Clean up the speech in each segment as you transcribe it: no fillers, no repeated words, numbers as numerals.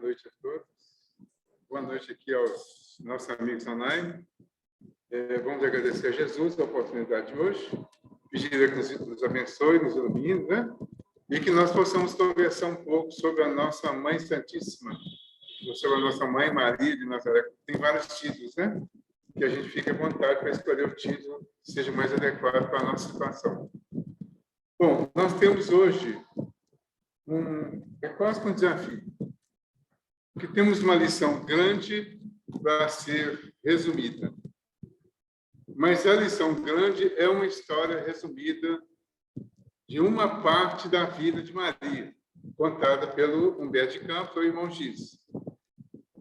noite a todos. Boa noite aqui aos nossos amigos online. Vamos agradecer a Jesus a oportunidade de hoje, pedir que nos abençoe, nos ilumine, né? E que nós possamos conversar um pouco sobre a nossa Mãe Santíssima, sobre a nossa Mãe Maria de Nazaré. Tem vários títulos, né? Que a gente fique à vontade para escolher o título que seja mais adequado para a nossa situação. Bom, nós temos hoje quase um desafio, porque temos uma lição grande para ser resumida. Mas a lição grande é uma história resumida de uma parte da vida de Maria, contada pelo Humberto de Campos, o irmão Giz.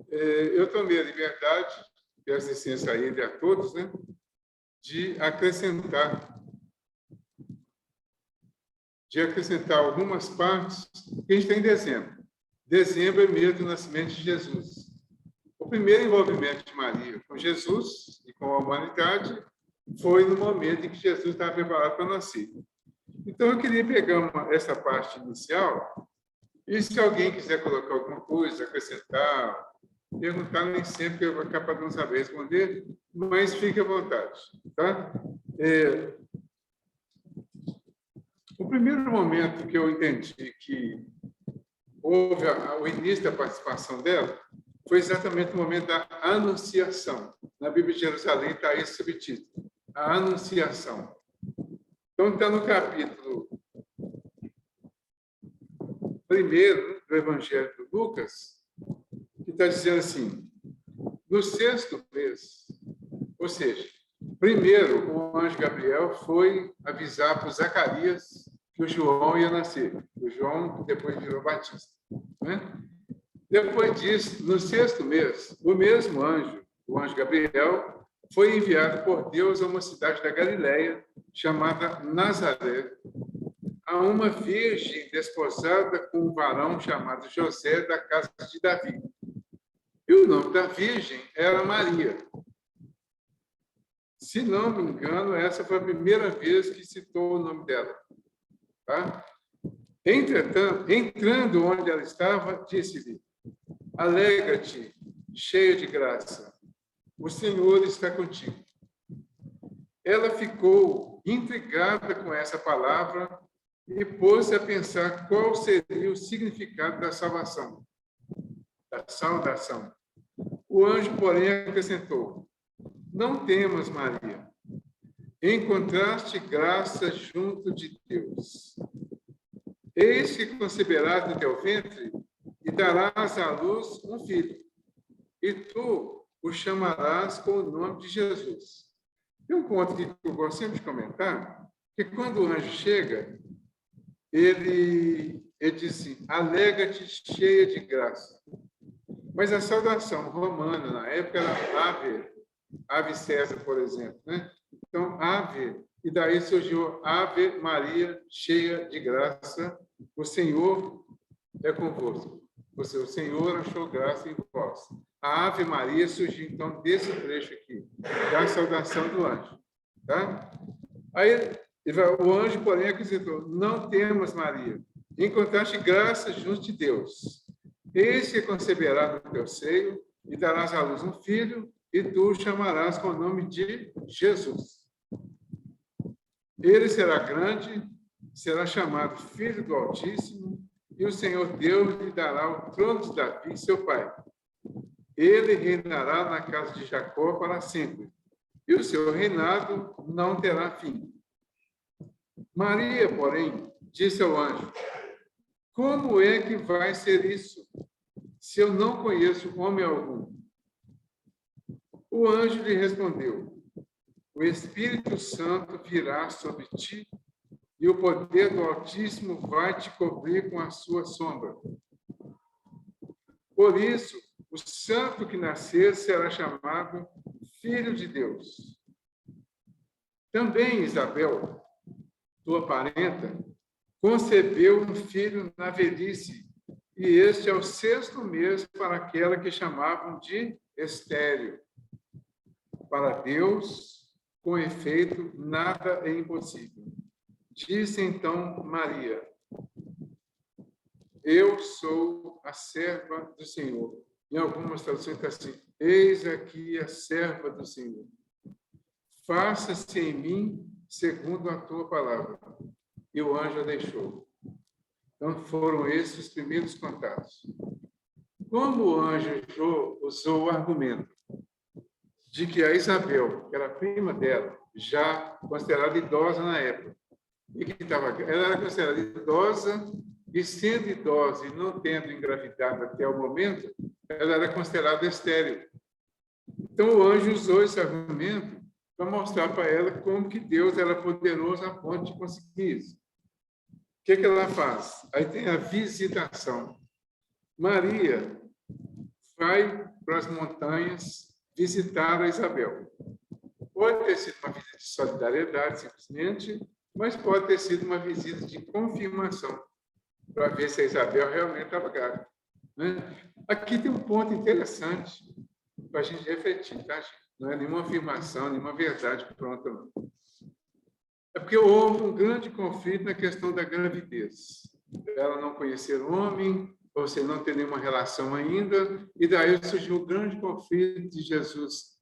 Eu tomei a liberdade, peço licença a ele e a todos, né, de acrescentar algumas partes que a gente tem em dezembro. Dezembro é mês do nascimento de Jesus. O primeiro envolvimento de Maria com Jesus e com a humanidade foi no momento em que Jesus estava preparado para nascer. Então, eu queria pegar essa parte inicial e, se alguém quiser colocar alguma coisa, acrescentar, perguntar, nem sempre eu vou capaz de não saber responder, mas fique à vontade. Tá? O primeiro momento que eu entendi que houve o início da participação dela foi exatamente o momento da Anunciação. Na Bíblia de Jerusalém está esse subtítulo, a Anunciação. Então, está no capítulo 1 do Evangelho de Lucas, que está dizendo assim, no 6º mês, ou seja, primeiro o anjo Gabriel foi avisar para o Zacarias que o João ia nascer. O João depois virou Batista, né? Depois disso, no 6º mês, o mesmo anjo, o anjo Gabriel, foi enviado por Deus a uma cidade da Galileia chamada Nazaré, a uma virgem desposada com um varão chamado José da casa de Davi. E o nome da virgem era Maria. Se não me engano, essa foi a primeira vez que citou o nome dela. Tá? Entretanto, entrando onde ela estava, disse-lhe, alegra-te, cheia de graça, o Senhor está contigo. Ela ficou intrigada com essa palavra e pôs-se a pensar qual seria o significado da salvação, da saudação. O anjo, porém, acrescentou, não temas, Maria, encontraste graça junto de Deus. Eis que conceberás no teu ventre e darás à luz um filho, e tu o chamarás com o nome de Jesus. Tem um ponto que eu gosto sempre de comentar, que quando o anjo chega, ele diz assim, alegra-te cheia de graça. Mas a saudação romana, na época, era Ave César, por exemplo, né? Então, Ave, e daí surgiu Ave Maria, cheia de graça, o Senhor é convosco. Ou seja, o Senhor achou graça em vós. A Ave Maria surgiu, então, desse trecho aqui, da saudação do anjo. Tá? Aí, o anjo, porém, acrescentou, não temas, Maria, encontraste graça junto de Deus. Eis que conceberá no teu seio e darás à luz um filho, e tu o chamarás com o nome de Jesus. Ele será grande, será chamado Filho do Altíssimo, e o Senhor Deus lhe dará o trono de Davi, seu pai. Ele reinará na casa de Jacó para sempre, e o seu reinado não terá fim. Maria, porém, disse ao anjo, como é que vai ser isso, se eu não conheço homem algum? O anjo lhe respondeu, o Espírito Santo virá sobre ti, e o poder do Altíssimo vai te cobrir com a sua sombra. Por isso, o santo que nascer será chamado Filho de Deus. Também Isabel, tua parenta, concebeu um filho na velhice, e este é o 6º mês para aquela que chamavam de estéril. Para Deus, com efeito, nada é impossível. Disse então Maria, eu sou a serva do Senhor. Em algumas traduções está assim, eis aqui a serva do Senhor. Faça-se em mim segundo a tua palavra. E o anjo a deixou. Então, foram esses os primeiros contatos. Como o anjo usou o argumento de que a Isabel, que era prima dela, já considerada idosa na época, e que ela era considerada idosa, e sendo idosa e não tendo engravidado até o momento, ela era considerada estéril. Então, o anjo usou esse argumento para mostrar para ela como que Deus era poderoso a ponto de conseguir isso. O que ela faz? Aí tem a visitação. Maria vai para as montanhas visitar a Isabel. Pode ter sido uma visita de solidariedade, simplesmente, mas pode ter sido uma visita de confirmação, para ver se a Isabel realmente estava grávida. Né? Aqui tem um ponto interessante para a gente refletir, tá, gente? Não é nenhuma afirmação, nenhuma verdade pronta, não. É porque houve um grande conflito na questão da gravidez. Ela não conhecer o homem, ou seja, não ter nenhuma relação ainda, e daí surgiu o grande conflito de Jesus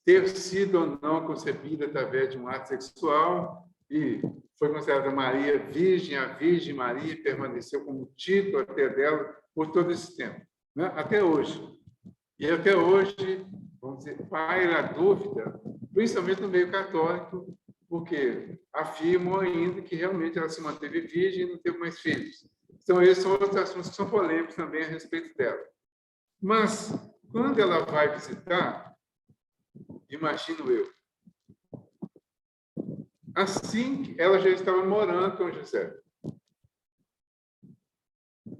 ter sido ou não concebida através de um ato sexual, e foi considerada Maria virgem, a Virgem Maria permaneceu como título até dela por todo esse tempo, né? Até hoje. E até hoje, vamos dizer, paira a dúvida, principalmente no meio católico, porque afirmam ainda que realmente ela se manteve virgem e não teve mais filhos. Então, esses são outros assuntos que são polêmicos também a respeito dela. Mas, quando ela vai visitar, imagino eu, assim que ela já estava morando com José,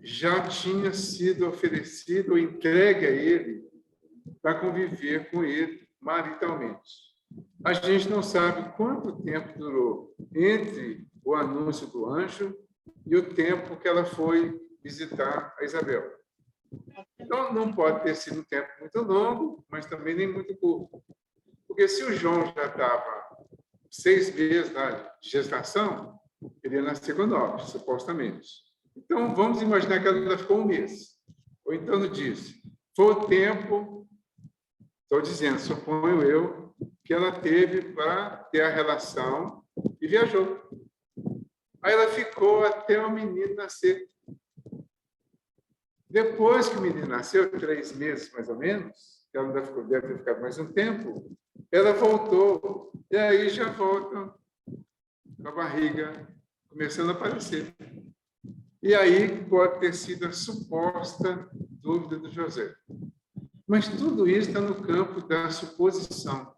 já tinha sido oferecido ou entregue a ele para conviver com ele maritalmente. A gente não sabe quanto tempo durou entre o anúncio do anjo e o tempo que ela foi visitar a Isabel. Então, não pode ter sido um tempo muito longo, mas também nem muito curto. Porque se o João já estava 6 meses de gestação, ele ia nascer com 9, supostamente. Então, vamos imaginar que ela ficou 1 mês, ou em torno disso. Foi o tempo, estou dizendo, suponho eu, que ela teve para ter a relação e viajou. Aí ela ficou até o menino nascer. Depois que o menino nasceu, 3 meses mais ou menos, ela deve ter ficado mais um tempo, ela voltou, e aí já volta com a barriga começando a aparecer. E aí pode ter sido a suposta dúvida do José. Mas tudo isso está no campo da suposição.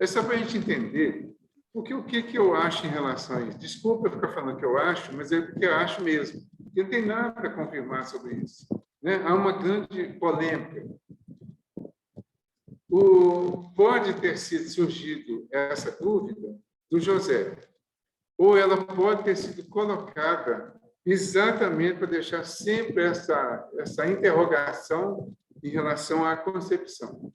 É só para a gente entender, porque o que eu acho em relação a isso? Desculpa eu ficar falando que eu acho, mas é porque eu acho mesmo. E não tem nada a confirmar sobre isso. Né? Há uma grande polêmica. Pode ter surgido essa dúvida do José, ou ela pode ter sido colocada exatamente para deixar sempre essa interrogação em relação à concepção.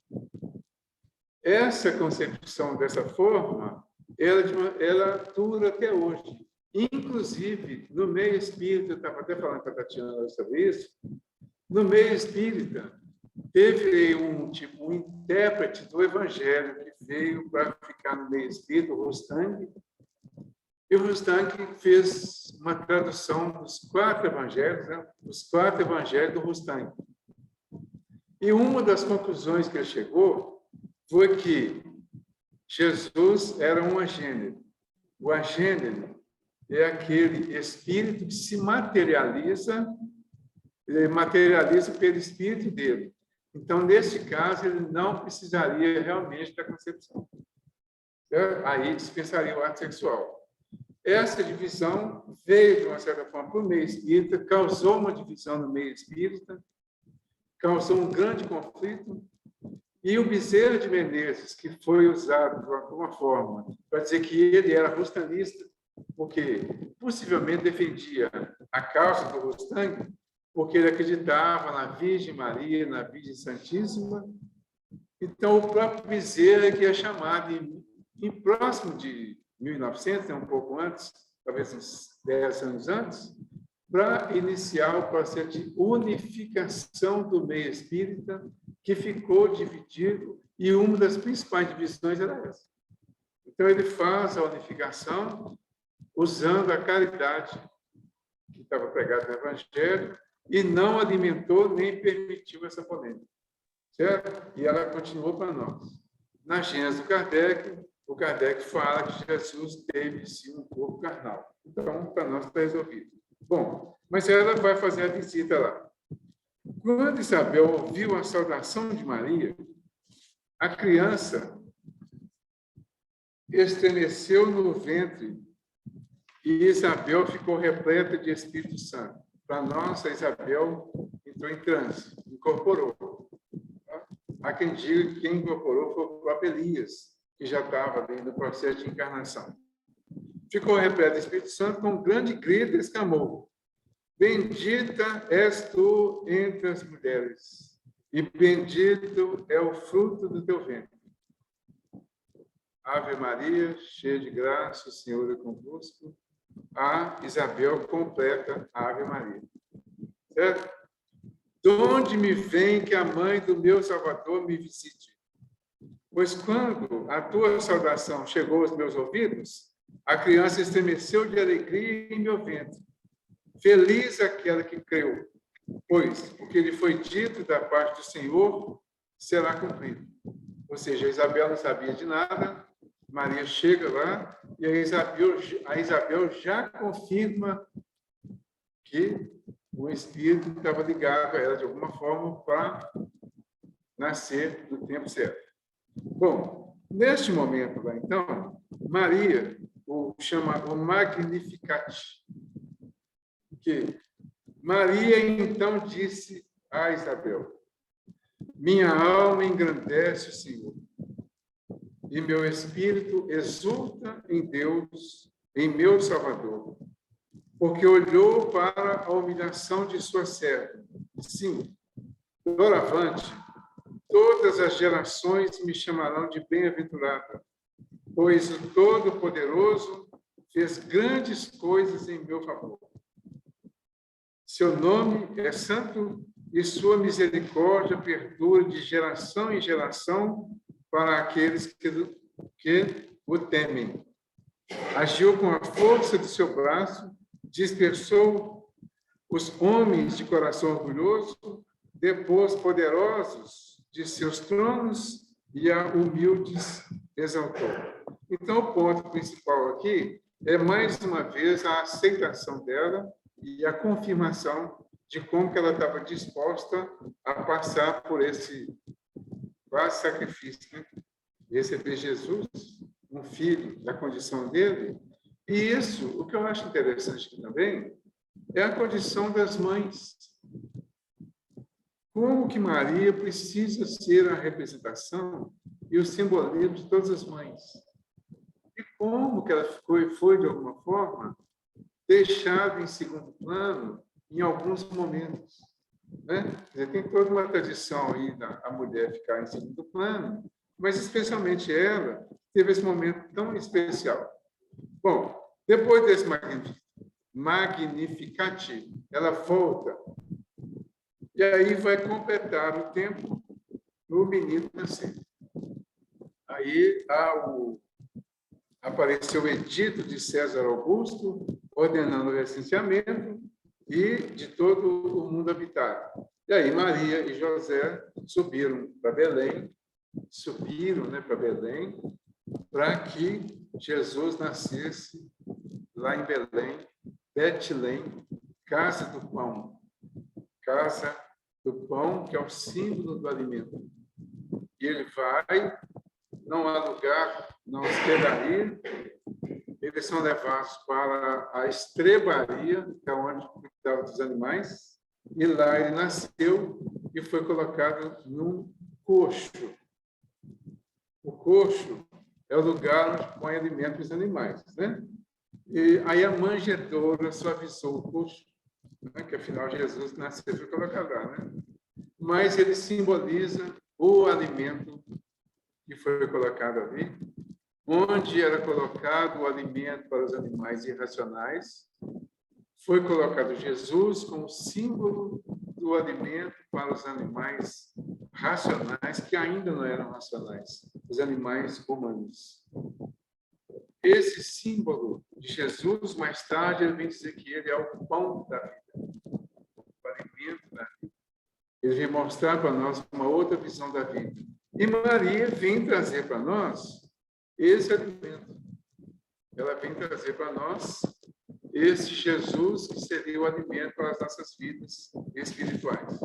Essa concepção dessa forma, ela dura até hoje. Inclusive, no meio espírita, eu estava até falando com a Tatiana sobre isso, no meio espírita, teve um intérprete do Evangelho que veio para ficar no meio espírita, o Rustang, e o Rustang fez uma tradução dos 4 evangelhos, né? Os 4 evangelhos do Rustang. E uma das conclusões que ele chegou foi que Jesus era um agênero. O agênero é aquele espírito que se materializa, ele materializa pelo espírito dele. Então, nesse caso, ele não precisaria realmente da concepção. Aí dispensaria o ato sexual. Essa divisão veio, de uma certa forma, para o meio espírita, causou uma divisão no meio espírita, causou um grande conflito, e o Bezerra de Menezes, que foi usado de alguma forma para dizer que ele era rustanista, porque possivelmente defendia a causa do Rustang, porque ele acreditava na Virgem Maria, na Virgem Santíssima. Então, o próprio Bezerra, que é chamado em próximo de 1900, um pouco antes, talvez uns 10 anos antes, para iniciar o processo de unificação do meio espírita, que ficou dividido, e uma das principais divisões era essa. Então, ele faz a unificação usando a caridade que estava pregada no Evangelho e não alimentou nem permitiu essa polêmica, certo? E ela continuou para nós. Na Gênesis do Kardec, o Kardec fala que Jesus teve, sim, um corpo carnal. Então, para nós está resolvido. Bom, mas ela vai fazer a visita lá. Quando Isabel ouviu a saudação de Maria, a criança estremeceu no ventre e Isabel ficou repleta de Espírito Santo. Para nós, a Isabel entrou em transe, incorporou. Há quem diga que quem incorporou foi o próprio Elias, que já estava ali no processo de encarnação. Ficou repleta de Espírito Santo, com um grande grito exclamou: Bendita és tu entre as mulheres, e bendito é o fruto do teu ventre. Ave Maria, cheia de graça, o Senhor é convosco. A Isabel completa a Ave Maria. Certo? De onde me vem que a mãe do meu Salvador me visite? Pois quando a tua saudação chegou aos meus ouvidos, a criança estremeceu de alegria em meu ventre. Feliz aquela que creu, pois o que lhe foi dito da parte do Senhor será cumprido. Ou seja, Isabel não sabia de nada, Maria chega lá e a Isabel já confirma que o Espírito estava ligado a ela de alguma forma para nascer no tempo certo. Bom, neste momento lá, então, Maria o chama o Magnificat, que Maria então disse a Isabel: minha alma engrandece o Senhor, e meu espírito exulta em Deus, em meu Salvador, porque olhou para a humilhação de sua serva. Sim, doravante, todas as gerações me chamarão de bem-aventurada, pois o Todo-Poderoso fez grandes coisas em meu favor. Seu nome é santo e sua misericórdia perdura de geração em geração para aqueles que o temem. Agiu com a força do seu braço, dispersou os homens de coração orgulhoso, depôs poderosos de seus tronos e a humildes exaltou. Então, o ponto principal aqui é, mais uma vez, a aceitação dela e a confirmação de como que ela estava disposta a passar por esse quase sacrifício, né? Receber Jesus, um filho da condição dele. E isso, o que eu acho interessante aqui também, é a condição das mães. Como que Maria precisa ser a representação e o simbolismo de todas as mães. E como que ela foi de alguma forma, deixada em segundo plano em alguns momentos. Né? Tem toda uma tradição aí da mulher ficar em segundo plano, mas especialmente ela teve esse momento tão especial. Bom, depois desse Magnificat, ela volta e aí vai completar o tempo do menino nascer. Aí apareceu o edito de César Augusto, ordenando o recenseamento e de todo o mundo habitado. E aí Maria e José subiram para Belém, para que Jesus nascesse lá em Belém, Betlém, casa do pão, que é o símbolo do alimento. E ele vai, não há lugar, não hospedaria, eles são levados para a estrebaria, que é onde cuidava dos animais, e lá ele nasceu e foi colocado num coxo. O coxo é o lugar onde põe alimento para os animais, né? E aí a manjedoura suavizou o coxo, né? Que afinal Jesus nasceu e foi colocado lá, né? Mas ele simboliza o alimento que foi colocado ali, onde era colocado o alimento para os animais irracionais, foi colocado Jesus como símbolo do alimento para os animais racionais, que ainda não eram racionais, os animais humanos. Esse símbolo de Jesus, mais tarde, ele vem dizer que ele é o pão da vida, o alimento da vida. Ele vem mostrar para nós uma outra visão da vida. E Maria vem trazer para nós esse alimento. Ela vem trazer para nós esse Jesus que seria o alimento para as nossas vidas espirituais.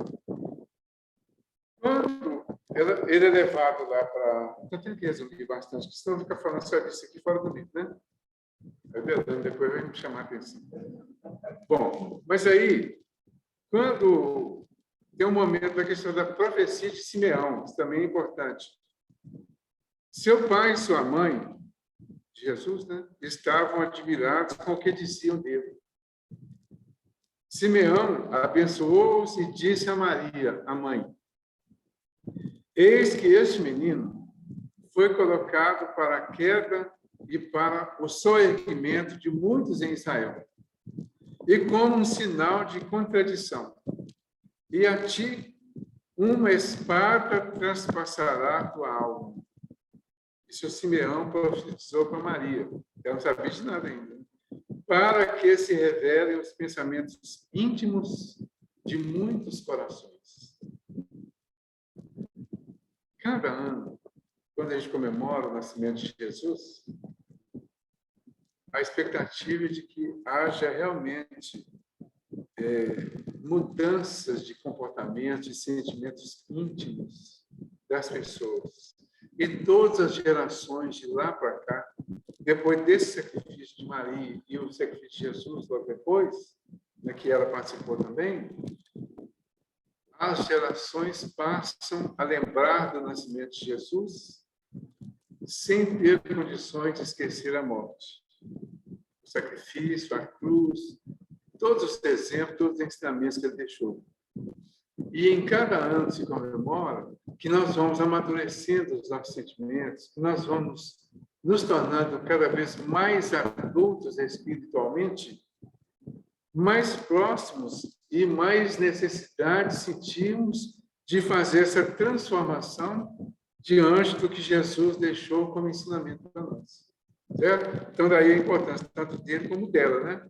Quando ele é levado lá para... Eu tenho que resumir bastante, porque senão fica falando só disso aqui fora do livro, né? Depois vai me chamar a atenção. Bom, mas aí, quando tem um momento da questão da profecia de Simeão, isso também é importante. Seu pai e sua mãe, Jesus, né, estavam admirados com o que diziam dele. Simeão abençoou-os e disse a Maria, a mãe: eis que este menino foi colocado para a queda e para o soerguimento de muitos em Israel, e como um sinal de contradição. E a ti uma espada transpassará a tua alma. Isso o Simeão profetizou para Maria. Ela não sabia de nada ainda. Para que se revelem os pensamentos íntimos de muitos corações. Cada ano, quando a gente comemora o nascimento de Jesus, a expectativa é de que haja realmente mudanças de comportamento e sentimentos íntimos das pessoas. E todas as gerações de lá para cá, depois desse sacrifício de Maria e o sacrifício de Jesus logo depois, né, que ela participou também, as gerações passam a lembrar do nascimento de Jesus sem ter condições de esquecer a morte. O sacrifício, a cruz, todos os exemplos, todos os ensinamentos que ele deixou. E em cada ano se comemora que nós vamos amadurecendo os nossos sentimentos, que nós vamos nos tornando cada vez mais adultos espiritualmente, mais próximos e mais necessidade sentimos de fazer essa transformação diante do que Jesus deixou como ensinamento para nós. Certo? Então, daí a importância tanto dele como dela, né?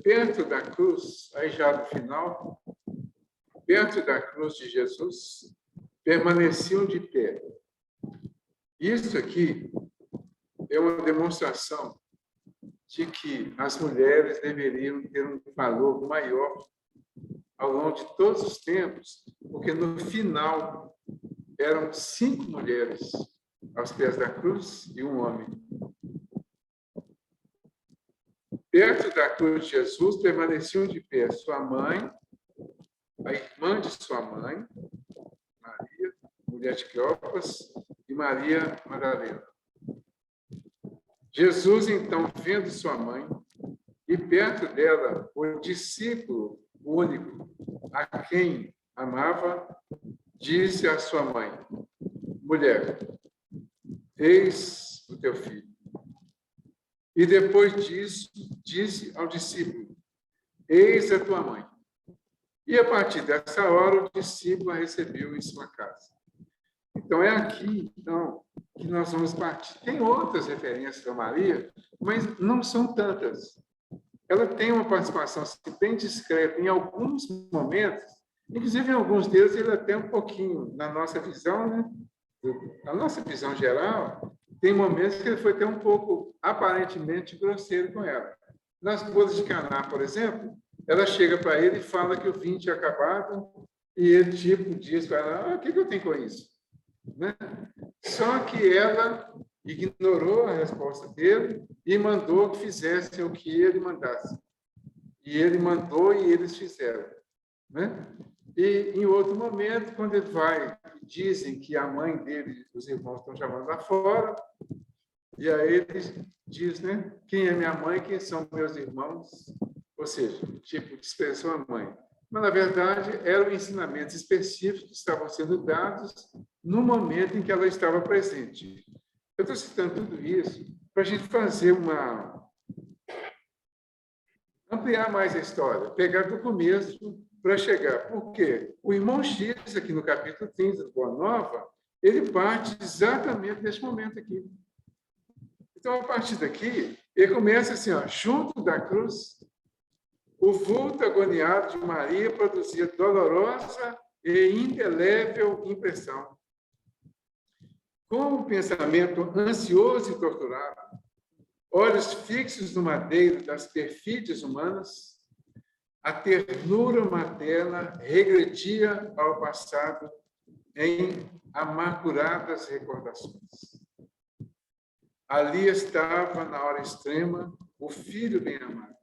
Perto da cruz, aí já no final, perto da cruz de Jesus, permaneciam de pé. Isso aqui é uma demonstração de que as mulheres deveriam ter um valor maior ao longo de todos os tempos, porque no final eram 5 mulheres aos pés da cruz e um homem. Perto da cruz de Jesus permaneciam de pé sua mãe, a irmã de sua mãe, Maria, mulher de Cleópas, e Maria Madalena. Jesus, então, vendo sua mãe, e perto dela o discípulo único, a quem amava, disse à sua mãe: mulher, eis o teu filho. E depois disso, disse ao discípulo: eis a tua mãe. E a partir dessa hora, o discípulo a recebeu em sua casa. Então, é aqui que nós vamos partir. Tem outras referências a Maria, mas não são tantas. Ela tem uma participação bem discreta em alguns momentos, inclusive em alguns deles, ele até um pouquinho, na nossa visão, né? Na nossa visão geral, tem momentos que ele foi até um pouco, aparentemente, grosseiro com ela. Nas bodas de Caná, por exemplo, ela chega para ele e fala que o vinho tinha acabado, e ele, diz para ela: o que eu tenho com isso? Né? Só que ela ignorou a resposta dele e mandou que fizessem o que ele mandasse. E ele mandou e eles fizeram. Né? E, em outro momento, quando ele vai, dizem que a mãe dele, os irmãos estão chamando lá fora, e aí ele diz, né? Quem é minha mãe, quem são meus irmãos? Ou seja, tipo, desprezou a mãe. Mas, na verdade, eram ensinamentos específicos que estavam sendo dados no momento em que ela estava presente. Eu estou citando tudo isso para a gente fazer ampliar mais a história, pegar do começo para chegar. Por quê? O irmão X, aqui no capítulo 30 do Boa Nova, ele parte exatamente nesse momento aqui. Então, a partir daqui, ele começa assim, ó, junto da cruz, o vulto agoniado de Maria produzia dolorosa e indelével impressão. Com o pensamento ansioso e torturado, olhos fixos no madeiro das perfídias humanas, a ternura materna regredia ao passado em amarguradas recordações. Ali estava, na hora extrema, o filho bem-amado.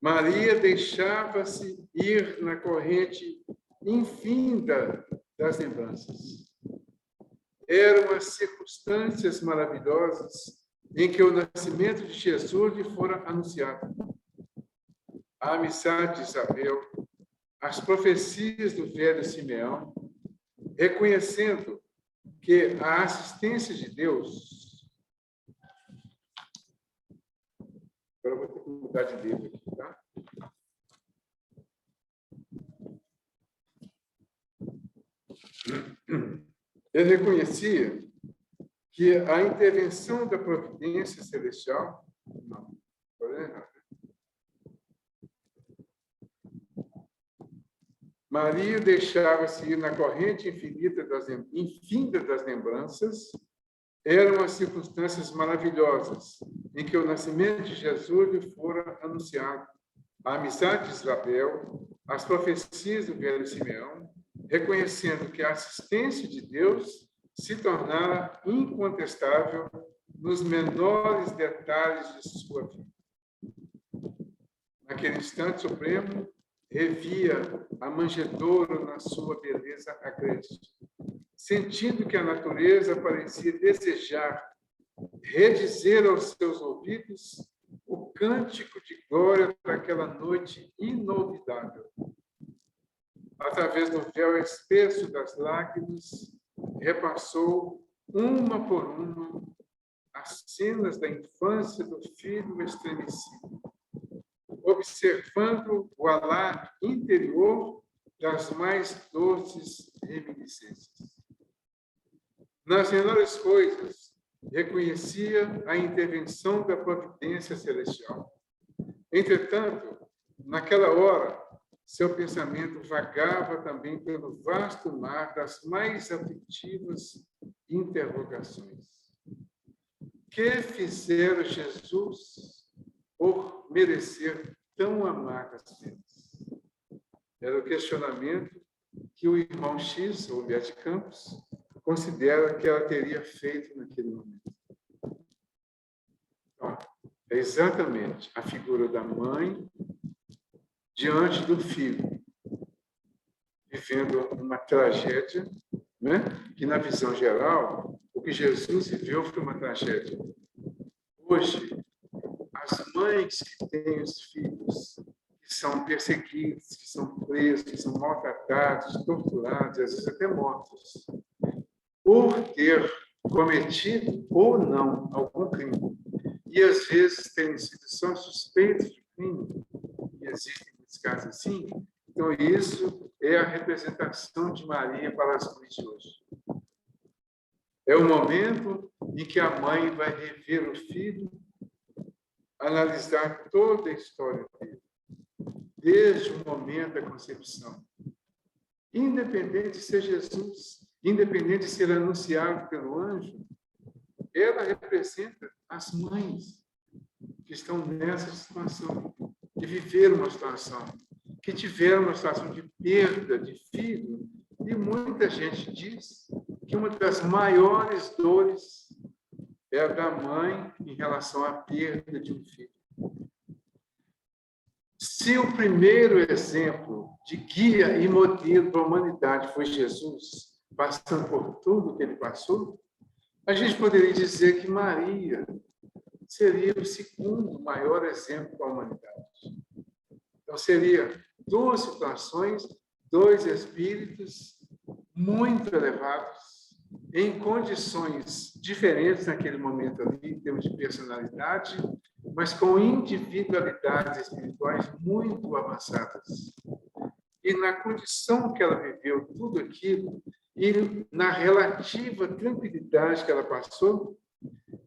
Maria deixava-se ir na corrente infinda das lembranças. Eram as circunstâncias maravilhosas em que o nascimento de Jesus lhe fora anunciado. A amizade de Isabel, as profecias do velho Simeão, reconhecendo que a assistência de Deus... Agora eu vou ter que mudar de livro aqui, tá? Ele reconhecia que a intervenção da providência celestial... Não, estou errado. Maria deixava-se ir na corrente infinita das lembranças. Eram as circunstâncias maravilhosas em que o nascimento de Jesus lhe fora anunciado. A amizade de Isabel, as profecias do velho Simeão, reconhecendo que a assistência de Deus se tornara incontestável nos menores detalhes de sua vida. Naquele instante supremo, revia a manjedoura na sua beleza agreste, sentindo que a natureza parecia desejar redizer aos seus ouvidos o cântico de glória daquela noite inolvidável. Através do véu espesso das lágrimas, repassou, uma por uma, as cenas da infância do filho estremecido, observando o alarme interior das mais doces reminiscências. Nas menores coisas, reconhecia a intervenção da providência celestial. Entretanto, naquela hora, seu pensamento vagava também pelo vasto mar das mais aflitivas interrogações. Que fizera Jesus por merecer tão amargas penas? Era o questionamento que o irmão X, ou Bete Campos, considera que ela teria feito naquele momento. Então, é exatamente a figura da mãe diante do filho, vivendo uma tragédia, né? Que, na visão geral, o que Jesus viveu foi uma tragédia. Hoje, as mães que têm os filhos que são perseguidos, que são presos, que são maltratados, torturados, às vezes até mortos, por ter cometido ou não algum crime, e às vezes terem sido só suspeitos de crime, e existem muitos casos assim. Então, isso é a representação de Maria para as mães de hoje. É o momento em que a mãe vai rever o filho, analisar toda a história dele, desde o momento da concepção. Independente de ser Jesus, independente de ser anunciado pelo anjo, ela representa as mães que estão nessa situação, que viveram uma situação, que tiveram uma situação de perda de filho, e muita gente diz que uma das maiores dores é a da mãe em relação à perda de um filho. Se o primeiro exemplo de guia e modelo para a humanidade foi Jesus, passando por tudo que ele passou, a gente poderia dizer que Maria seria o segundo maior exemplo para a humanidade. Então, seria duas situações, dois espíritos muito elevados, em condições diferentes naquele momento ali, em termos de personalidade, mas com individualidades espirituais muito avançadas. E na condição que ela viveu tudo aquilo, e na relativa tranquilidade que ela passou,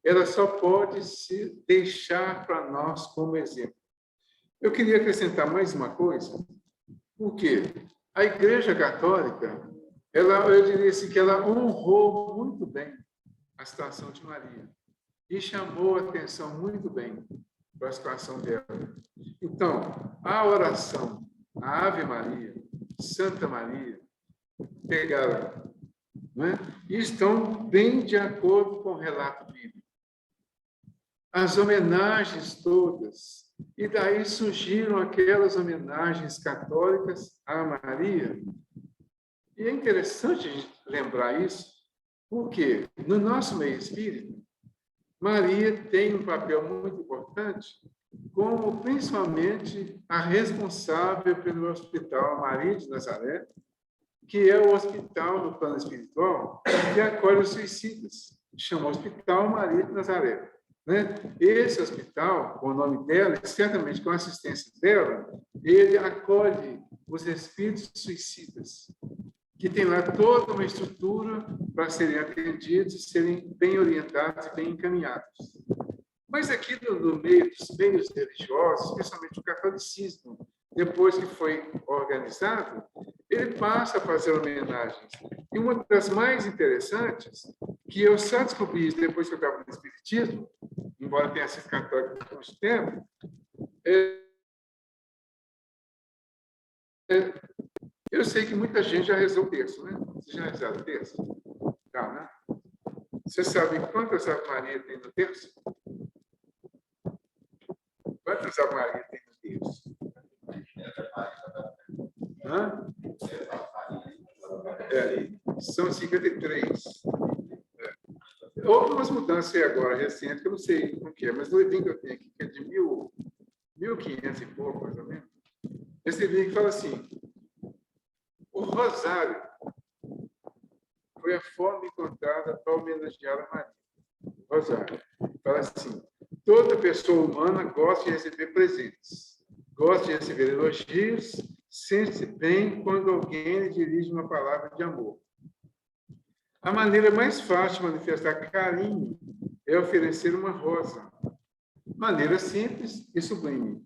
ela só pode se deixar para nós como exemplo. Eu queria acrescentar mais uma coisa, porque a Igreja Católica, eu diria assim, que ela honrou muito bem a situação de Maria e chamou a atenção muito bem para a situação dela. Então, a oração, a Ave Maria, Santa Maria, pegaram, né? E estão bem de acordo com o relato bíblico. As homenagens todas, e daí surgiram aquelas homenagens católicas a Maria. E é interessante a gente lembrar isso, porque no nosso meio espírita, Maria tem um papel muito importante, como principalmente a responsável pelo Hospital Maria de Nazaré, que é o hospital no plano espiritual que acolhe os suicidas, chama Hospital Maria de Nazaré. Né? Esse hospital, com o nome dela, certamente com a assistência dela, ele acolhe os espíritos suicidas, que tem lá toda uma estrutura para serem atendidos, serem bem orientados e bem encaminhados. Mas aqui no meio dos meios religiosos, especialmente o catolicismo, depois que foi organizado, ele passa a fazer homenagens. E uma das mais interessantes, que eu só descobri isso depois que eu estava no Espiritismo, embora tenha sido católico por muito tempo, eu sei que muita gente já rezou o terço, né? Vocês já rezaram o terço? Tá, né? Você sabe quantas Ave Maria tem no terço? Quantas Ave Maria tem no terço? Hã? São 53. Houve umas mudanças agora, recentes, que eu não sei o que é, mas o livrinho que eu tenho aqui, que é de 1500 e pouco, mais ou menos, esse livrinho fala assim: o rosário foi a forma encontrada para homenagear a Maria. O rosário. Fala assim: toda pessoa humana gosta de receber presentes, gosta de receber elogios, sente-se bem quando alguém lhe dirige uma palavra de amor. A maneira mais fácil de manifestar carinho é oferecer uma rosa. Maneira simples e sublime.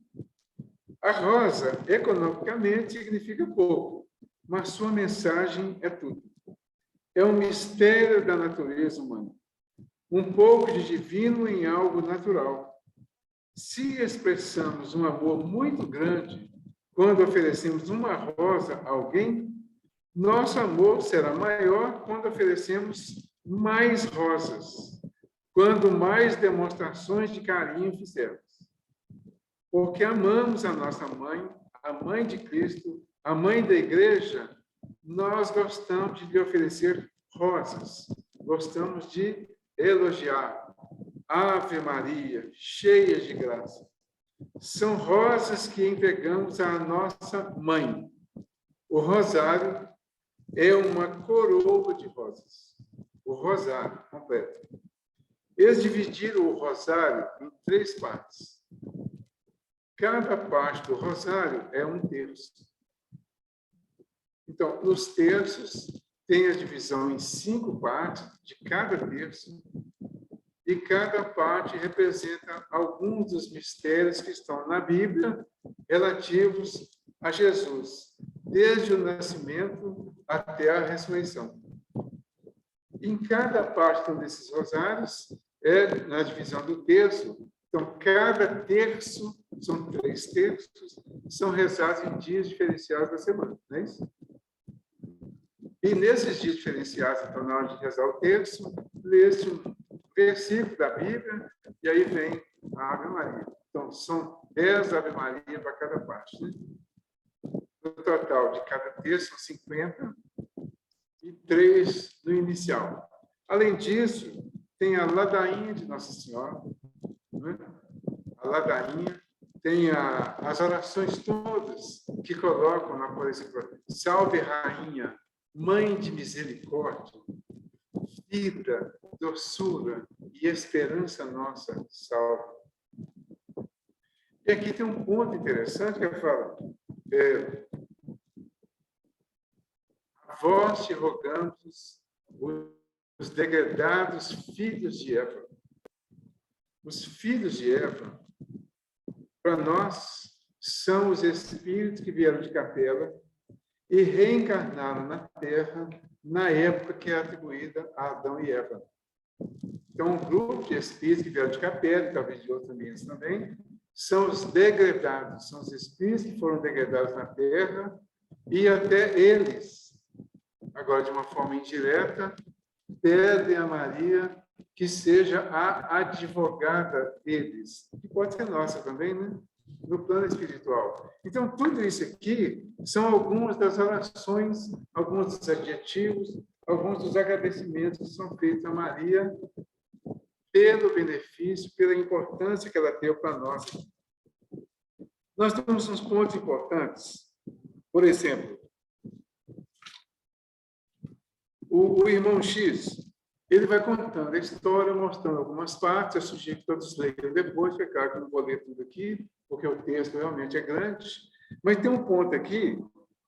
A rosa, economicamente, significa pouco, mas sua mensagem é tudo. É um mistério da natureza humana. Um pouco de divino em algo natural. Se expressamos um amor muito grande quando oferecemos uma rosa a alguém, nosso amor será maior quando oferecemos mais rosas, quando mais demonstrações de carinho fizermos. Porque amamos a nossa mãe, a mãe de Cristo, a mãe da igreja, nós gostamos de lhe oferecer rosas, gostamos de elogiar. Ave Maria, cheia de graça. São rosas que entregamos à nossa mãe. O rosário é uma coroa de rosas. O rosário completo. Eles dividiram o rosário em 3 partes. Cada parte do rosário é um terço. Então, nos terços, tem a divisão em 5 partes de cada terço, e cada parte representa alguns dos mistérios que estão na Bíblia relativos a Jesus, desde o nascimento até a ressurreição. Em cada parte desses rosários, na divisão do terço, então, cada terço, são 3 terços, são rezados em dias diferenciados da semana, não é isso? E nesses dias diferenciados, então, na hora de rezar o terço, lê-se um versículo da Bíblia, e aí vem a Ave Maria. Então, são 10 Ave Maria para cada parte, né? No total de cada terço, são 50, e 3 no inicial. Além disso, tem a ladainha de Nossa Senhora, né? A ladainha, tem as orações todas que colocam na coisa. Salve, Rainha, Mãe de Misericórdia, vida, doçura e esperança nossa salva. E aqui tem um ponto interessante que fala, vós te rogamos os degradados filhos de Eva. Os filhos de Eva, para nós, são os espíritos que vieram de Capela e reencarnaram na Terra na época que é atribuída a Adão e Eva. Então, um grupo de espíritos que vieram de Capela, e talvez de outros ambientes também, são os degradados, são os espíritos que foram degradados na Terra e até eles, agora de uma forma indireta, pedem a Maria que seja a advogada deles, que pode ser nossa também, né? No plano espiritual. Então, tudo isso aqui são algumas das orações, alguns dos adjetivos, alguns dos agradecimentos que são feitos a Maria pelo benefício, pela importância que ela deu para nós. Nós temos uns pontos importantes. Por exemplo, o irmão X, ele vai contando a história, mostrando algumas partes. Eu sugiro que todos leiam depois, porque é claro que eu não vou ler tudo aqui, porque o texto realmente é grande. Mas tem um ponto aqui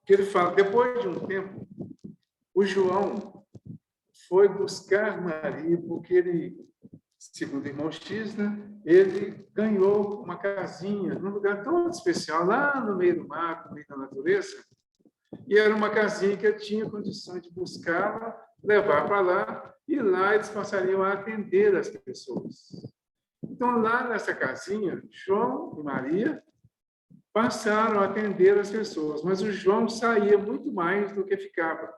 que ele fala, depois de um tempo, o João foi buscar Maria, porque ele, segundo o irmão X, né, ele ganhou uma casinha num lugar tão especial, lá no meio do mato, no meio da natureza, e era uma casinha que ele tinha condições de buscá-la, levar para lá, e lá eles passariam a atender as pessoas. Então, lá nessa casinha, João e Maria passaram a atender as pessoas, mas o João saía muito mais do que ficava.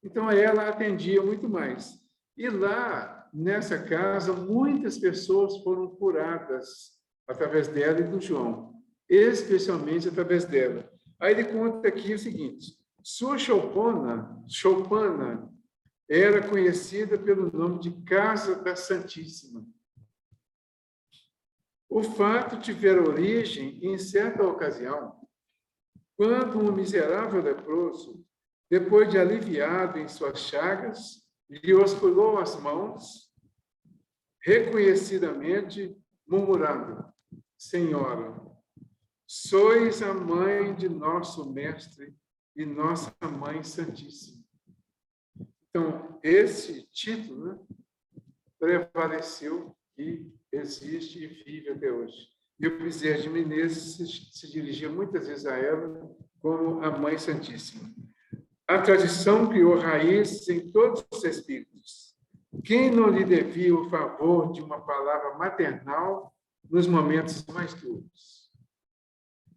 Então, ela atendia muito mais. E lá, nessa casa, muitas pessoas foram curadas através dela e do João, especialmente através dela. Aí ele conta aqui o seguinte, sua choupana era conhecida pelo nome de Casa da Santíssima. O fato tivera origem em certa ocasião, quando um miserável leproso, depois de aliviado em suas chagas, lhe osculou as mãos, reconhecidamente murmurando, Senhora, sois a mãe de nosso Mestre e nossa Mãe Santíssima. Então, esse título, né, prevaleceu e existe e vive até hoje. E o Bezerra de Menezes se dirigia muitas vezes a ela como a Mãe Santíssima. A tradição criou raízes em todos os espíritos. Quem não lhe devia o favor de uma palavra maternal nos momentos mais duros?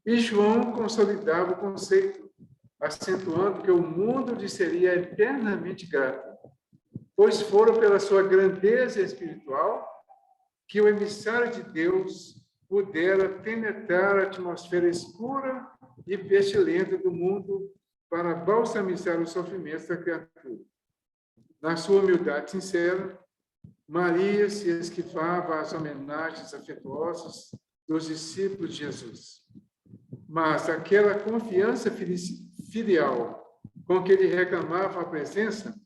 E João consolidava o conceito, acentuando que o mundo lhe seria eternamente grato, pois foram pela sua grandeza espiritual que o emissário de Deus pudera penetrar a atmosfera escura e pestilenta do mundo para balsamizar os sofrimentos da criatura. Na sua humildade sincera, Maria se esquivava às homenagens afetuosas dos discípulos de Jesus. Mas aquela confiança filial com que ele reclamava a presença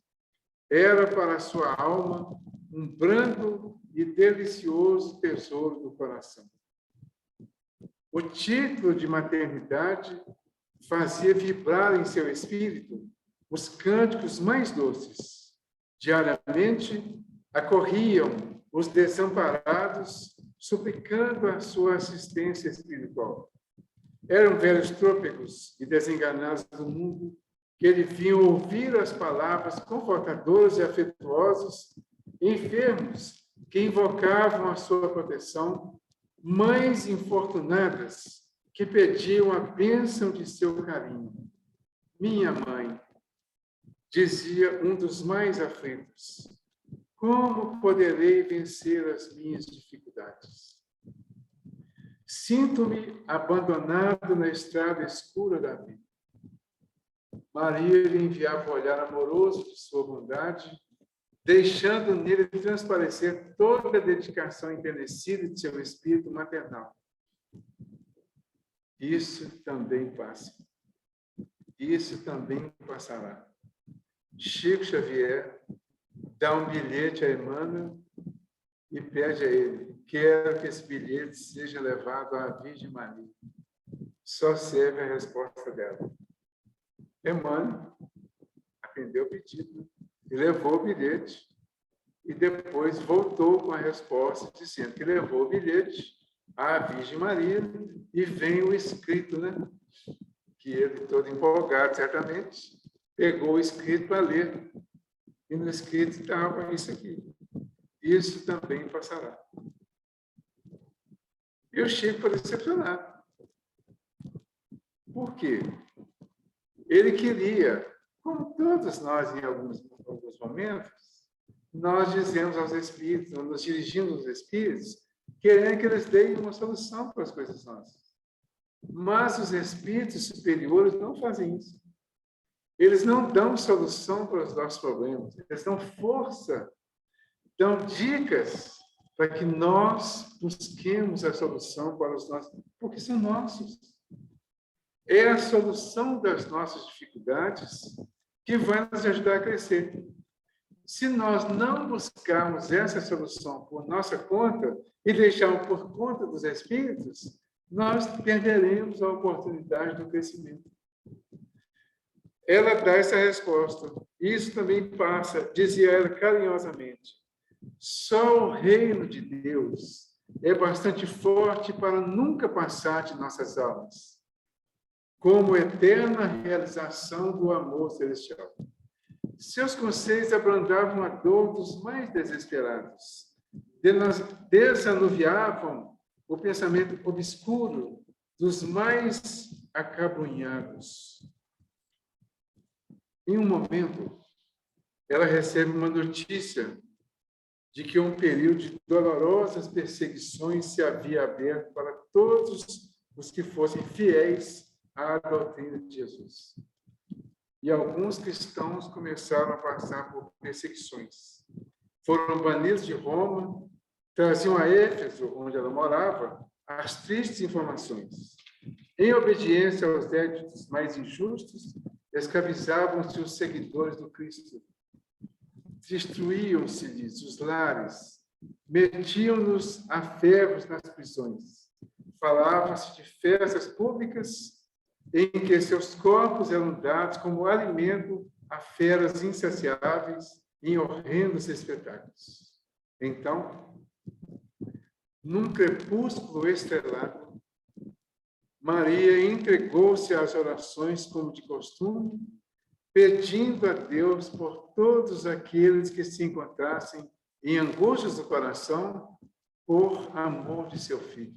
era para a sua alma um brando e delicioso tesouro do coração. O título de maternidade fazia vibrar em seu espírito os cânticos mais doces. Diariamente, acorriam os desamparados, suplicando a sua assistência espiritual. Eram velhos trôpegos e desenganados do mundo que ele vinha ouvir as palavras confortadoras e afetuosas, enfermos que invocavam a sua proteção, mães infortunadas que pediam a bênção de seu carinho. Minha mãe, dizia um dos mais aflitos, como poderei vencer as minhas dificuldades? Sinto-me abandonado na estrada escura da vida. Maria lhe enviava o olhar amoroso de sua bondade, deixando nele transparecer toda a dedicação enternecida de seu espírito maternal. Isso também passa. Isso também passará. Chico Xavier, dá um bilhete a Emmanuel e pede a ele: quero que esse bilhete seja levado à Virgem Maria. Só serve a resposta dela. Emmanuel atendeu o pedido e levou o bilhete. E depois voltou com a resposta, dizendo que levou o bilhete à Virgem Maria e vem o escrito, né? Que ele, todo empolgado, certamente, pegou o escrito para ler. E no escrito estava isso aqui: isso também passará. E o Chico foi decepcionado. Por quê? Ele queria, como todos nós, em alguns momentos, nós dizemos aos espíritos, nos dirigimos aos espíritos, querendo que eles deem uma solução para as coisas nossas. Mas os espíritos superiores não fazem isso. Eles não dão solução para os nossos problemas. Eles dão força, dão dicas para que nós busquemos a solução para os nossos, porque são nossos. É a solução das nossas dificuldades que vai nos ajudar a crescer. Se nós não buscarmos essa solução por nossa conta e deixarmos por conta dos espíritos, nós perderemos a oportunidade do crescimento. Ela dá essa resposta. Isso também passa, dizia ela carinhosamente: só o reino de Deus é bastante forte para nunca passar de nossas almas, como eterna realização do amor celestial. Seus conselhos abrandavam a dor dos mais desesperados, desanuviavam o pensamento obscuro dos mais acabrunhados. Em um momento, ela recebe uma notícia de que um período de dolorosas perseguições se havia aberto para todos os que fossem fiéis à doutrina de Jesus. E alguns cristãos começaram a passar por perseguições. Foram banidos de Roma, traziam a Éfeso, onde ela morava, as tristes informações. Em obediência aos éditos mais injustos, escravizavam-se os seguidores do Cristo. Destruíam-se-lhes os lares, metiam-nos a ferros nas prisões. Falava-se de festas públicas em que seus corpos eram dados como alimento a feras insaciáveis em horrendos espetáculos. Então, num crepúsculo estrelado, Maria entregou-se às orações como de costume, pedindo a Deus por todos aqueles que se encontrassem em angústias do coração por amor de seu filho.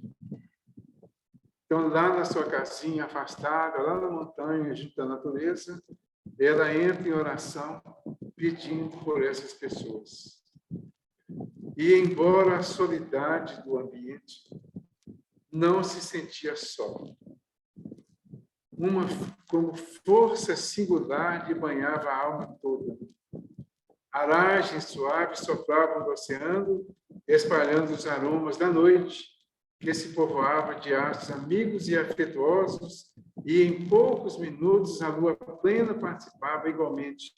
Então, lá na sua casinha afastada, lá na montanha, junto à natureza, ela entra em oração, pedindo por essas pessoas. E, embora a solidade do ambiente, não se sentia só. Uma como força singular lhe banhava a alma toda. Aragens suaves sopravam do oceano, espalhando os aromas da noite, que se povoava de astros amigos e afetuosos, e em poucos minutos a lua plena participava igualmente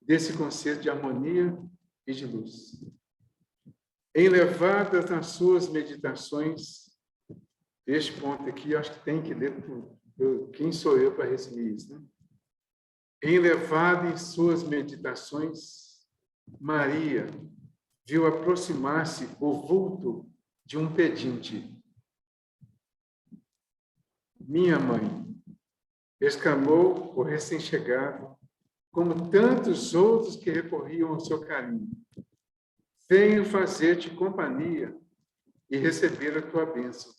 desse concerto de harmonia e de luz. Enlevadas nas suas meditações, este ponto aqui eu acho que tem que ler tudo. Quem sou eu para resumir isso, né? Enlevada em suas meditações, Maria viu aproximar-se o vulto de um pedinte. Minha mãe, exclamou o recém-chegado, como tantos outros que recorriam ao seu carinho. Venho fazer-te companhia e receber a tua bênção.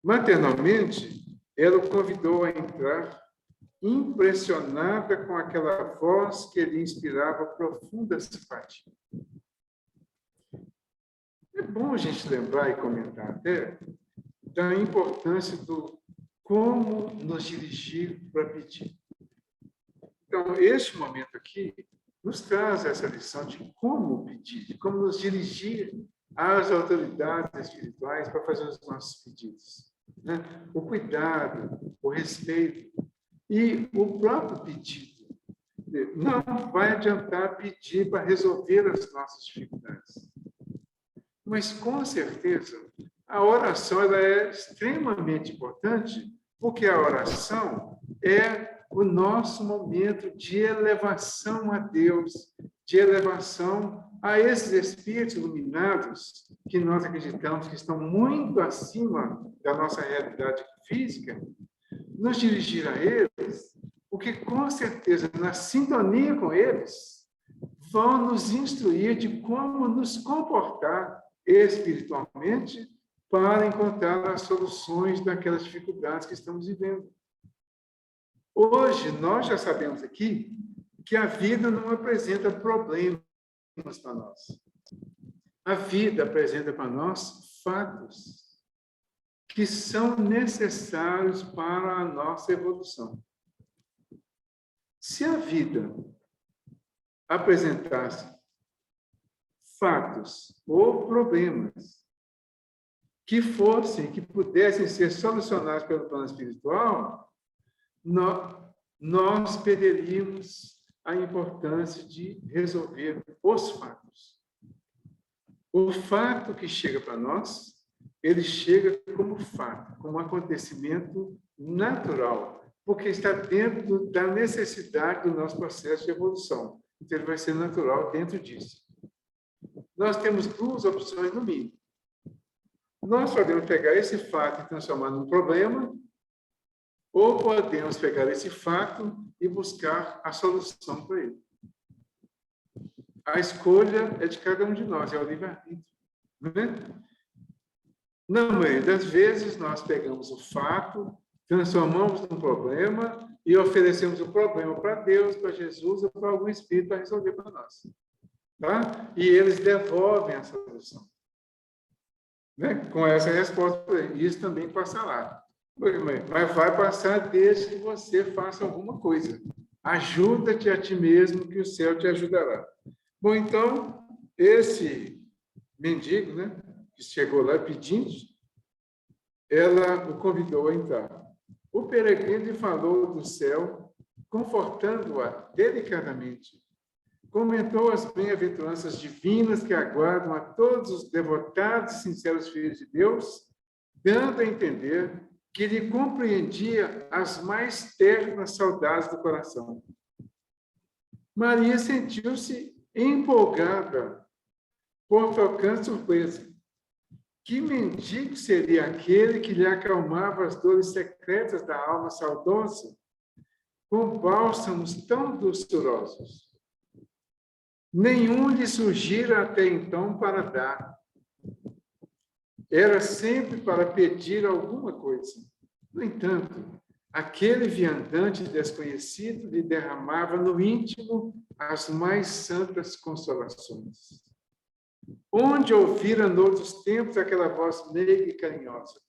Maternalmente, ela o convidou a entrar, impressionada com aquela voz que lhe inspirava profunda simpatia. É bom a gente lembrar e comentar até da importância do como nos dirigir para pedir. Então, este momento aqui nos traz essa lição de como pedir, de como nos dirigir às autoridades espirituais para fazer os nossos pedidos, né? O cuidado, o respeito e o próprio pedido. não vai adiantar pedir para resolver as nossas dificuldades. Mas, com certeza, a oração ela é extremamente importante, porque a oração é o nosso momento de elevação a Deus, de elevação a esses espíritos iluminados que nós acreditamos que estão muito acima da nossa realidade física, nos dirigir a eles, porque, com certeza, na sintonia com eles, vão nos instruir de como nos comportar espiritualmente para encontrar as soluções daquelas dificuldades que estamos vivendo. Hoje, nós já sabemos aqui que a vida não apresenta problemas para nós. A vida apresenta para nós fatos que são necessários para a nossa evolução. Se a vida apresentasse fatos ou problemas que pudessem ser solucionados pelo plano espiritual, nós perderíamos a importância de resolver os fatos. O fato que chega para nós, ele chega como fato, como acontecimento natural, porque está dentro da necessidade do nosso processo de evolução. Então, ele vai ser natural dentro disso. Nós temos duas opções no mínimo. Nós podemos pegar esse fato e transformar num problema, ou podemos pegar esse fato e buscar a solução para ele. A escolha é de cada um de nós, é o livre-arbítrio. Né? Na maioria das vezes, nós pegamos o fato, transformamos num problema e oferecemos o problema para Deus, para Jesus ou para algum espírito para resolver para nós. Tá? E eles devolvem a solução. Né? Com essa resposta, isso também passará. Mas vai passar desde que você faça alguma coisa. Ajuda-te a ti mesmo, que o céu te ajudará. Bom, então, esse mendigo, né, que chegou lá pedindo, ela o convidou a entrar. O peregrino lhe falou do céu, confortando-a delicadamente. Comentou as bem-aventuranças divinas que aguardam a todos os devotados e sinceros filhos de Deus, dando a entender que lhe compreendia as mais ternas saudades do coração. Maria sentiu-se empolgada por tocante surpresa. Que mendigo seria aquele que lhe acalmava as dores secretas da alma saudosa com bálsamos tão doçurosos? Nenhum lhe surgira até então para dar. Era sempre para pedir alguma coisa. No entanto, aquele viandante desconhecido lhe derramava no íntimo as mais santas consolações. Onde ouvira noutros tempos aquela voz meiga e carinhosa?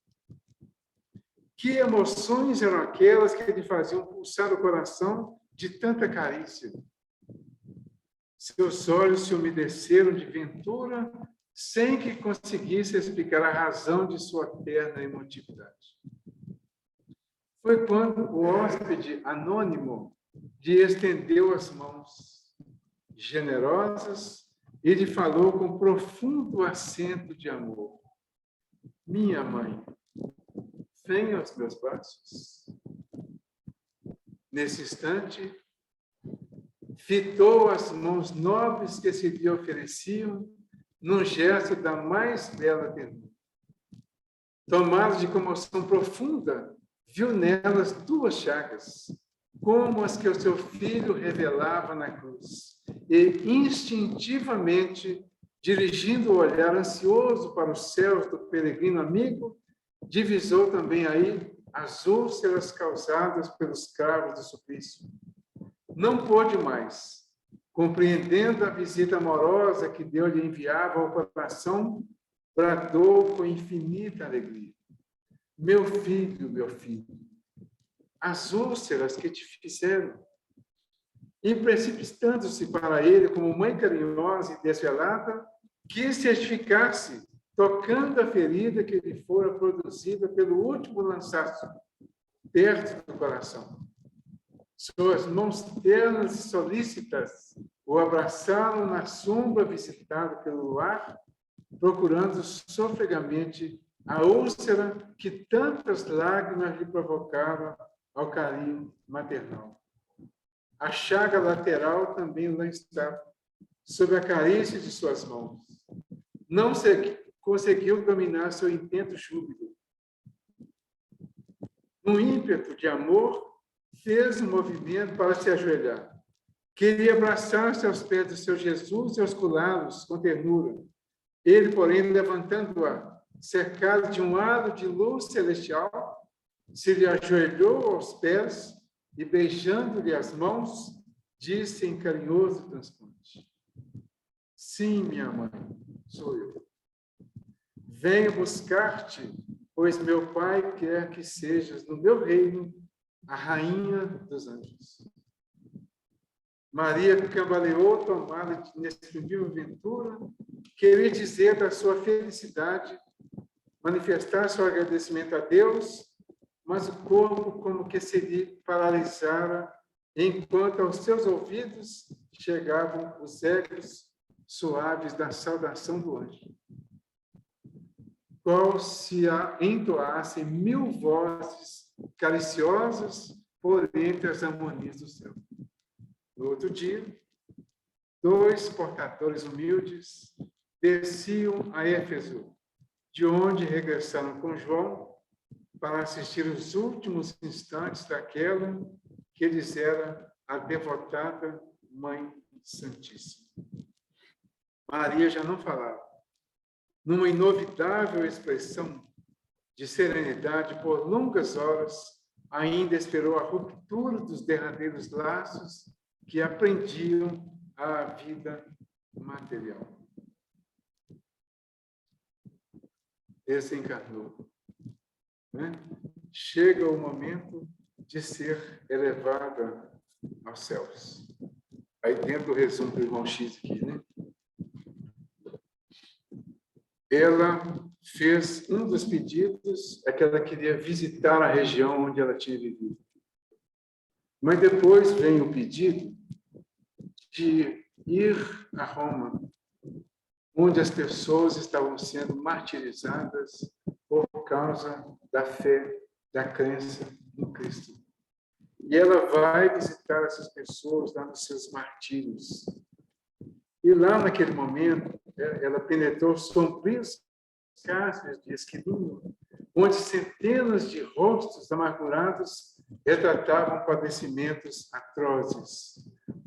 Que emoções eram aquelas que lhe faziam pulsar o coração de tanta carícia? Seus olhos se umedeceram de ventura, sem que conseguisse explicar a razão de sua terna emotividade. Foi quando o hóspede anônimo lhe estendeu as mãos generosas e lhe falou com profundo acento de amor: minha mãe, venha aos meus braços. Nesse instante, fitou as mãos nobres que se lhe ofereciam num gesto da mais bela ternura. Tomado de comoção profunda, viu nelas duas chagas, como as que o seu filho revelava na cruz, e instintivamente, dirigindo o olhar ansioso para os céus do peregrino amigo, divisou também aí as úlceras causadas pelos cravos do suplício. Não pôde mais, compreendendo a visita amorosa que Deus lhe enviava ao coração, bradou com infinita alegria: meu filho, as úlceras que te fizeram. E precipitando-se para ele como mãe carinhosa e desvelada, quis certificar-se, tocando a ferida que lhe fora produzida pelo último lançaço perto do coração. Suas mãos ternas e solícitas o abraçaram na sombra visitada pelo luar, procurando sofregamente a úlcera que tantas lágrimas lhe provocaram ao carinho maternal. A chaga lateral também lá estava, sob a carícia de suas mãos. Não conseguiu dominar seu intento júbilo. No ímpeto de amor, fez um movimento para se ajoelhar. Queria abraçar-se aos pés do seu Jesus e ausculá-los com ternura. Ele, porém, levantando-a, cercado de um halo de luz celestial, se lhe ajoelhou aos pés e, beijando-lhe as mãos, disse em carinhoso transplante: sim, minha mãe, sou eu. Venho buscar-te, pois meu Pai quer que sejas no meu reino a rainha dos anjos. Maria cambaleou, tomada de inexprimível ventura, queria dizer da sua felicidade, manifestar seu agradecimento a Deus, mas o corpo como que se lhe paralisara, enquanto aos seus ouvidos chegavam os ecos suaves da saudação do anjo, qual se entoassem 1000 vozes cariciosas por entre as harmonias do céu. No outro dia, 2 portadores humildes desciam a Éfeso, de onde regressaram com João para assistir os últimos instantes daquela que lhes era a devotada Mãe Santíssima. Maria já não falava. Numa inovidável expressão de serenidade, por longas horas, ainda esperou a ruptura dos derradeiros laços que aprendiam a vida material. Desencarnou. Né? Chega o momento de ser elevada aos céus. Aí dentro do resumo do irmão X aqui, né? Ela fez um dos pedidos, é que ela queria visitar a região onde ela tinha vivido. Mas depois vem o pedido de ir a Roma, onde as pessoas estavam sendo martirizadas por causa da fé, da crença no Cristo. E ela vai visitar essas pessoas lá nos seus martírios. E lá, naquele momento, ela penetrou sombrios cárceres de Esquilinho, onde centenas de rostos amargurados retratavam padecimentos atrozes.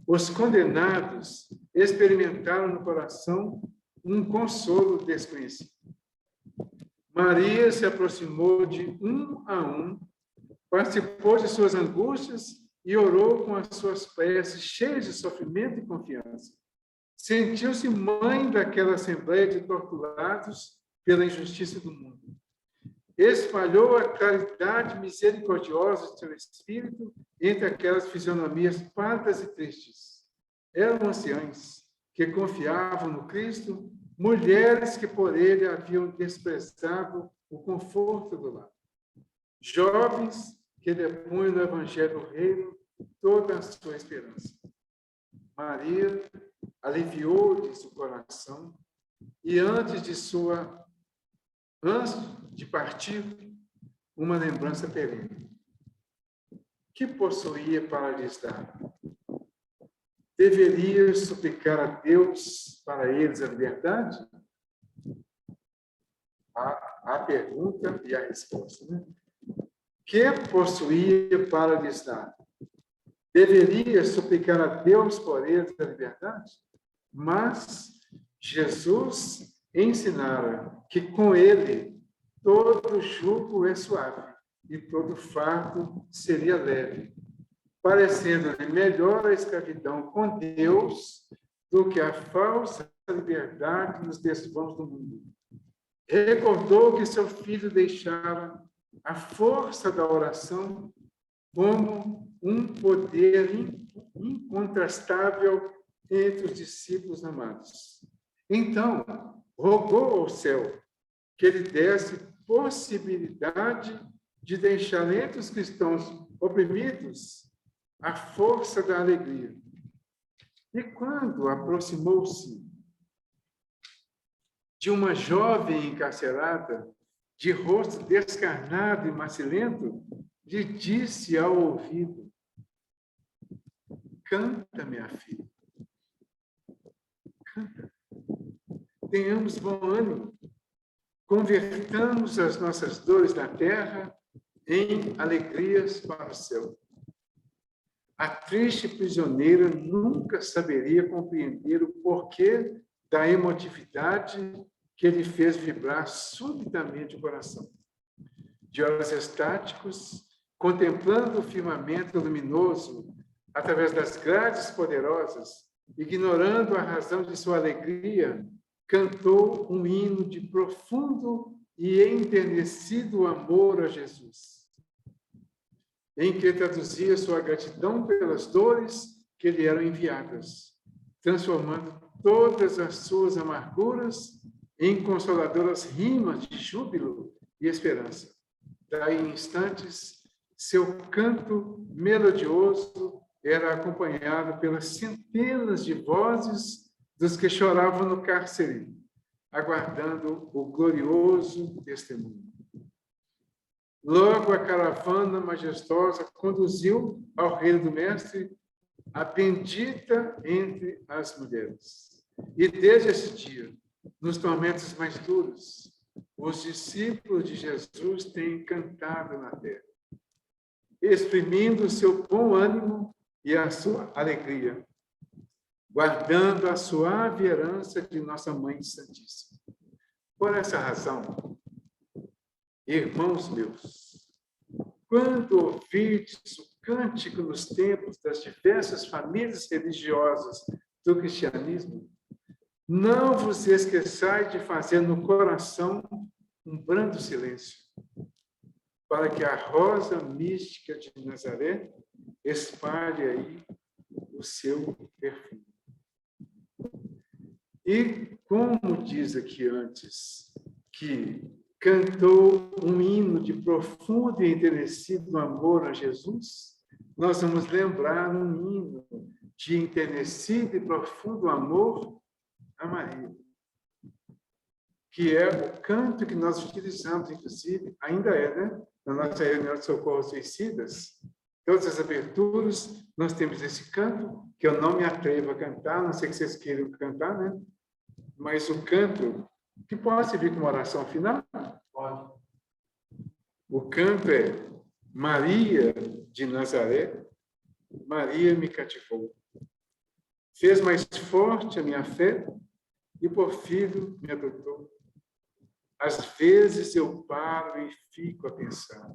Os condenados experimentaram no coração um consolo desconhecido. Maria se aproximou de um a um, participou de suas angústias e orou com as suas preces cheias de sofrimento e confiança. Sentiu-se mãe daquela assembleia de torturados pela injustiça do mundo. Espalhou a caridade misericordiosa de seu espírito entre aquelas fisionomias pálidas e tristes. Eram anciãs que confiavam no Cristo, mulheres que por ele haviam desprezado o conforto do lar. Jovens que depunham no Evangelho do Reino toda a sua esperança. Maria aliviou-lhes o coração e antes de partir, uma lembrança perene. Que possuía para lhes dar? Deveria suplicar a Deus para eles a liberdade? A pergunta e a resposta, né? Que possuía para lhes dar? Deveria suplicar a Deus por eles a liberdade? Mas Jesus ensinara que com ele todo jugo é suave e todo fardo seria leve, parecendo-lhe melhor a escravidão com Deus do que a falsa liberdade nos desvãos do mundo. Recordou que seu filho deixara a força da oração como um poder incontrastável entre os discípulos amados. Então, rogou ao céu que ele desse possibilidade de deixar entre os cristãos oprimidos a força da alegria. E quando aproximou-se de uma jovem encarcerada, de rosto descarnado e macilento, lhe disse ao ouvido: canta, minha filha, canta. Tenhamos bom ânimo, convertamos as nossas dores na terra em alegrias para o céu. A triste prisioneira nunca saberia compreender o porquê da emotividade que lhe fez vibrar subitamente o coração. De olhos estáticos, contemplando o firmamento luminoso através das grades poderosas, ignorando a razão de sua alegria, cantou um hino de profundo e enternecido amor a Jesus, em que traduzia sua gratidão pelas dores que lhe eram enviadas, transformando todas as suas amarguras em consoladoras rimas de júbilo e esperança. Daí, em instantes, seu canto melodioso era acompanhado pelas centenas de vozes dos que choravam no cárcere, aguardando o glorioso testemunho. Logo, a caravana majestosa conduziu ao reino do Mestre a bendita entre as mulheres. E desde esse dia, nos tormentos mais duros, os discípulos de Jesus têm cantado na terra, exprimindo o seu bom ânimo e a sua alegria, guardando a suave herança de nossa Mãe Santíssima. Por essa razão, irmãos meus, quando ouvirdes o cântico nos templos das diversas famílias religiosas do cristianismo, não vos esqueçais de fazer no coração um brando silêncio, para que a rosa mística de Nazaré espalhe aí o seu perfume. E como diz aqui antes, que cantou um hino de profundo e enternecido amor a Jesus, nós vamos lembrar um hino de enternecido e profundo amor a Maria, que é o canto que nós utilizamos, inclusive, ainda é, né? Na nossa reunião de socorro aos suicidas, todas as aberturas, nós temos esse canto, que eu não me atrevo a cantar, não sei que vocês queiram cantar, né? Mas o canto, que pode servir como oração final? Pode. O canto é: Maria de Nazaré, Maria me cativou. Fez mais forte a minha fé e por filho me adotou. Às vezes eu paro e fico a pensar,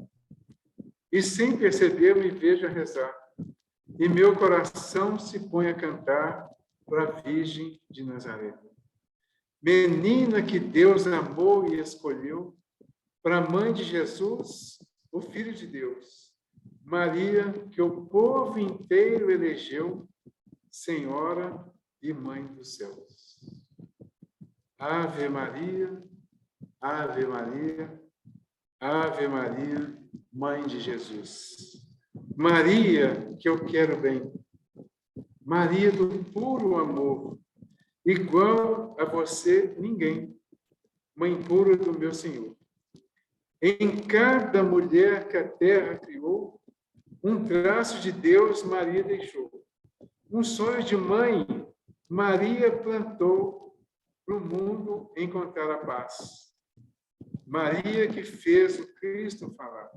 e sem perceber me vejo a rezar, e meu coração se põe a cantar para a Virgem de Nazaré. Menina que Deus amou e escolheu para a mãe de Jesus, o Filho de Deus. Maria, que o povo inteiro elegeu, Senhora e Mãe dos céus. Ave Maria, Ave Maria, Ave Maria, Mãe de Jesus. Maria, que eu quero bem. Maria do puro amor. Igual a você, ninguém. Mãe pura do meu Senhor. Em cada mulher que a terra criou, um traço de Deus Maria deixou. Um sonho de mãe, Maria plantou para o mundo encontrar a paz. Maria que fez o Cristo falar.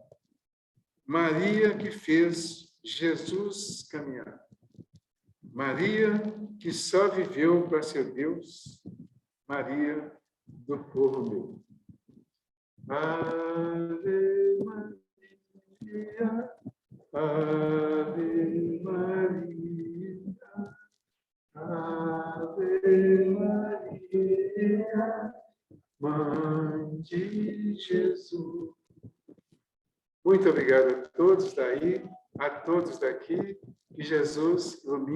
Maria que fez Jesus caminhar. Maria que só viveu para ser Deus. Maria do povo meu. Ave Maria, Ave Maria, Ave Maria, Mãe de Jesus. Muito obrigado a todos daí, a todos daqui, que Jesus ilumine